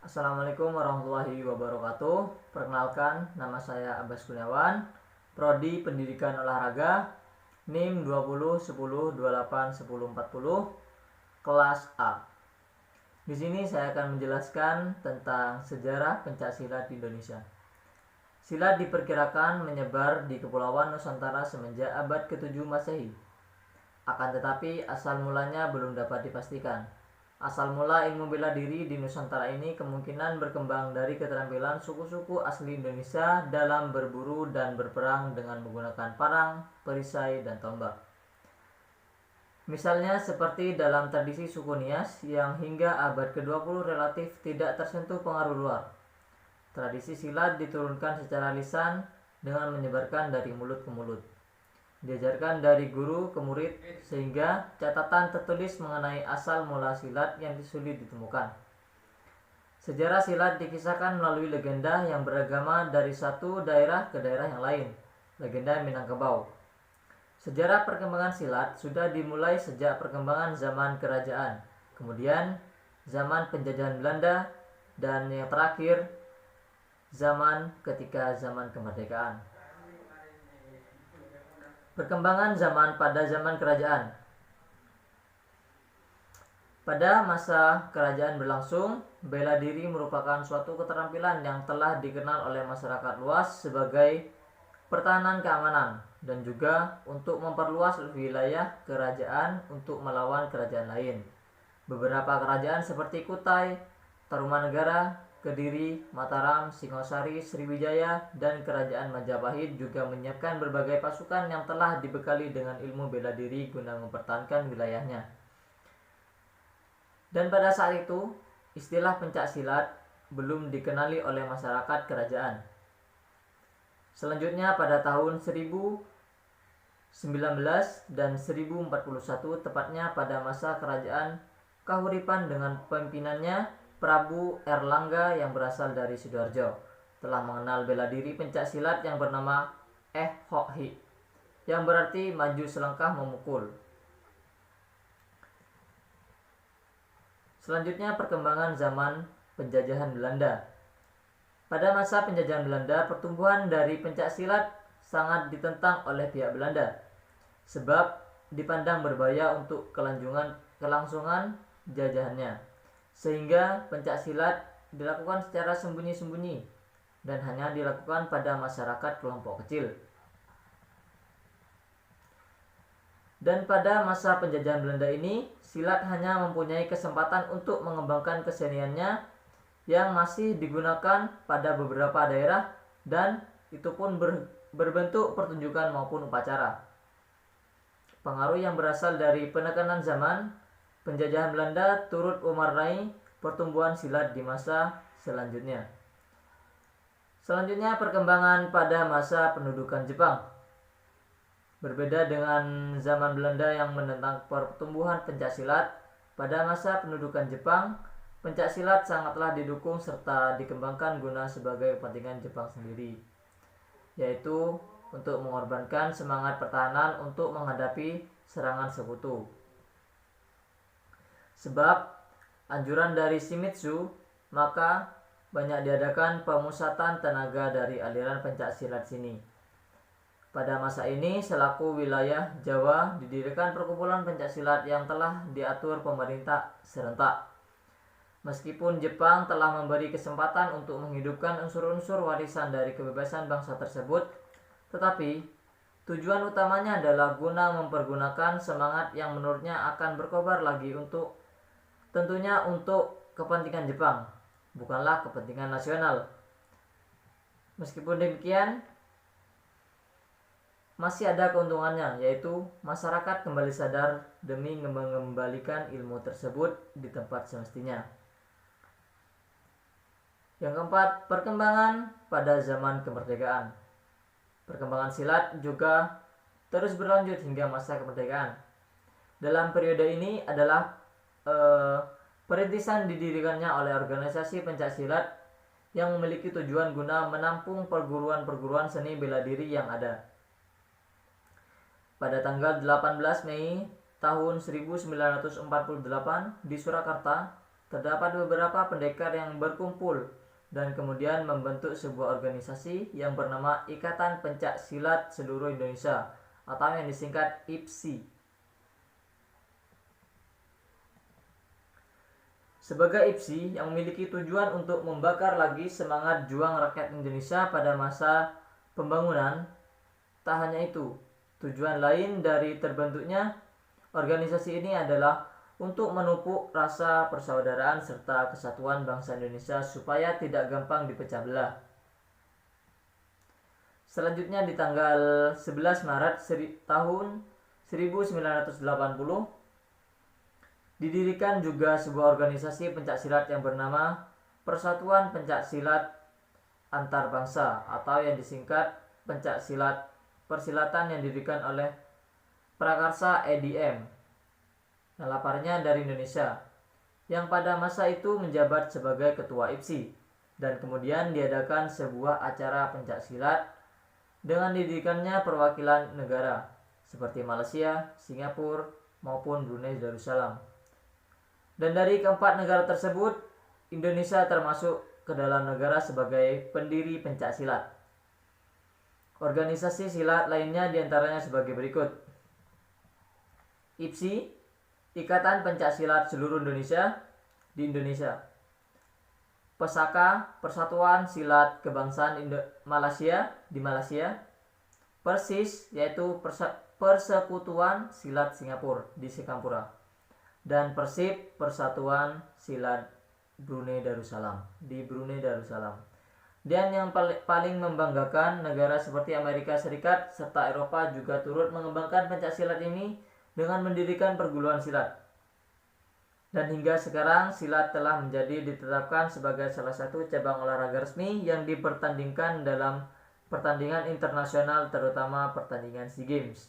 Assalamualaikum warahmatullahi wabarakatuh. Perkenalkan, nama saya Abbas Kurniawan, Prodi Pendidikan Olahraga, NIM 2010281040, kelas A. Di sini saya akan menjelaskan tentang sejarah pencaksilat di Indonesia. Silat diperkirakan menyebar di Kepulauan Nusantara semenjak abad ke-7 Masehi. Akan tetapi asal mulanya belum dapat dipastikan. Asal mula ilmu bela diri di Nusantara ini kemungkinan berkembang dari keterampilan suku-suku asli Indonesia dalam berburu dan berperang dengan menggunakan parang, perisai, dan tombak. Misalnya seperti dalam tradisi suku Nias yang hingga abad ke-20 relatif tidak tersentuh pengaruh luar. Tradisi silat diturunkan secara lisan dengan menyebarkan dari mulut ke mulut. Diajarkan dari guru ke murid sehingga catatan tertulis mengenai asal mula silat yang sulit ditemukan. Sejarah silat dikisahkan melalui legenda yang beragama dari satu daerah ke daerah yang lain. Legenda Minangkabau. Sejarah perkembangan silat sudah dimulai sejak perkembangan zaman kerajaan, kemudian zaman penjajahan Belanda, dan yang terakhir ketika zaman kemerdekaan. Perkembangan zaman pada zaman kerajaan. Pada masa kerajaan berlangsung, bela diri merupakan suatu keterampilan yang telah dikenal oleh masyarakat luas sebagai pertahanan keamanan dan juga untuk memperluas wilayah kerajaan untuk melawan kerajaan lain. Beberapa kerajaan seperti Kutai, Tarumanegara, Kediri, Mataram, Singosari, Sriwijaya, dan Kerajaan Majapahit juga menyiapkan berbagai pasukan yang telah dibekali dengan ilmu bela diri guna mempertahankan wilayahnya. Dan pada saat itu, istilah pencaksilat belum dikenali oleh masyarakat kerajaan. Selanjutnya pada tahun 1019 dan 1041, tepatnya pada masa kerajaan Kahuripan dengan pimpinannya Prabu Erlangga yang berasal dari Sidoarjo, telah mengenal bela diri pencaksilat yang bernama Hokhi, yang berarti maju selangkah memukul. Selanjutnya perkembangan zaman penjajahan Belanda. Pada masa penjajahan Belanda, pertumbuhan dari pencaksilat sangat ditentang oleh pihak Belanda, sebab dipandang berbahaya untuk kelangsungan jajahannya, sehingga pencaksilat dilakukan secara sembunyi-sembunyi dan hanya dilakukan pada masyarakat kelompok kecil. Dan pada masa penjajahan Belanda ini, silat hanya mempunyai kesempatan untuk mengembangkan keseniannya yang masih digunakan pada beberapa daerah, dan itu pun berbentuk pertunjukan maupun upacara. Pengaruh yang berasal dari penekanan zaman penjajahan Belanda turut mewarnai pertumbuhan silat di masa selanjutnya. Selanjutnya perkembangan pada masa pendudukan Jepang. Berbeda dengan zaman Belanda yang menentang pertumbuhan pencaksilat, pada masa pendudukan Jepang, pencaksilat sangatlah didukung serta dikembangkan guna sebagai kepentingan Jepang sendiri, yaitu untuk mengorbankan semangat pertahanan untuk menghadapi serangan sekutu. Sebab anjuran dari Shimizu, maka banyak diadakan pemusatan tenaga dari aliran pencaksilat sini. Pada masa ini, selaku wilayah Jawa, didirikan perkumpulan pencaksilat yang telah diatur pemerintah serentak. Meskipun Jepang telah memberi kesempatan untuk menghidupkan unsur-unsur warisan dari kebebasan bangsa tersebut, tetapi tujuan utamanya adalah guna mempergunakan semangat yang menurutnya akan berkobar lagi tentunya untuk kepentingan Jepang, bukanlah kepentingan nasional. Meskipun demikian, masih ada keuntungannya, yaitu masyarakat kembali sadar demi mengembalikan ilmu tersebut di tempat semestinya. Yang keempat, perkembangan pada zaman kemerdekaan. Perkembangan silat juga terus berlanjut hingga masa kemerdekaan. Dalam periode ini adalah perintisan didirikannya oleh organisasi pencaksilat yang memiliki tujuan guna menampung perguruan-perguruan seni bela diri yang ada. Pada tanggal 18 Mei tahun 1948 di Surakarta, terdapat beberapa pendekar yang berkumpul dan kemudian membentuk sebuah organisasi yang bernama Ikatan Pencak Silat Seluruh Indonesia atau yang disingkat IPSI. Sebagai IPSI yang memiliki tujuan untuk membakar lagi semangat juang rakyat Indonesia pada masa pembangunan, tak hanya itu, tujuan lain dari terbentuknya organisasi ini adalah untuk menupuk rasa persaudaraan serta kesatuan bangsa Indonesia supaya tidak gampang dipecah belah. Selanjutnya di tanggal 11 Maret tahun 1980 didirikan juga sebuah organisasi pencaksilat yang bernama Persatuan Pencaksilat Antarbangsa atau yang disingkat Pencaksilat Persilatan yang didirikan oleh Prakarsa EDM, laparnya dari Indonesia, yang pada masa itu menjabat sebagai ketua IPSI, dan kemudian diadakan sebuah acara pencaksilat dengan didirikannya perwakilan negara seperti Malaysia, Singapura, maupun Brunei Darussalam. Dan dari keempat negara tersebut, Indonesia termasuk ke dalam negara sebagai pendiri pencaksilat. Organisasi silat lainnya diantaranya sebagai berikut: IPSI, Ikatan Pencaksilat Seluruh Indonesia di Indonesia; Pesaka, Persatuan Silat Kebangsaan Malaysia di Malaysia; Persis, yaitu Persekutuan Silat Singapura di Singapura; dan Persib, Persatuan Silat Brunei Darussalam di Brunei Darussalam. Dan yang paling membanggakan, negara seperti Amerika Serikat serta Eropa juga turut mengembangkan pencaksilat ini dengan mendirikan perguruan silat. Dan hingga sekarang silat telah ditetapkan sebagai salah satu cabang olahraga resmi yang dipertandingkan dalam pertandingan internasional, terutama pertandingan SEA Games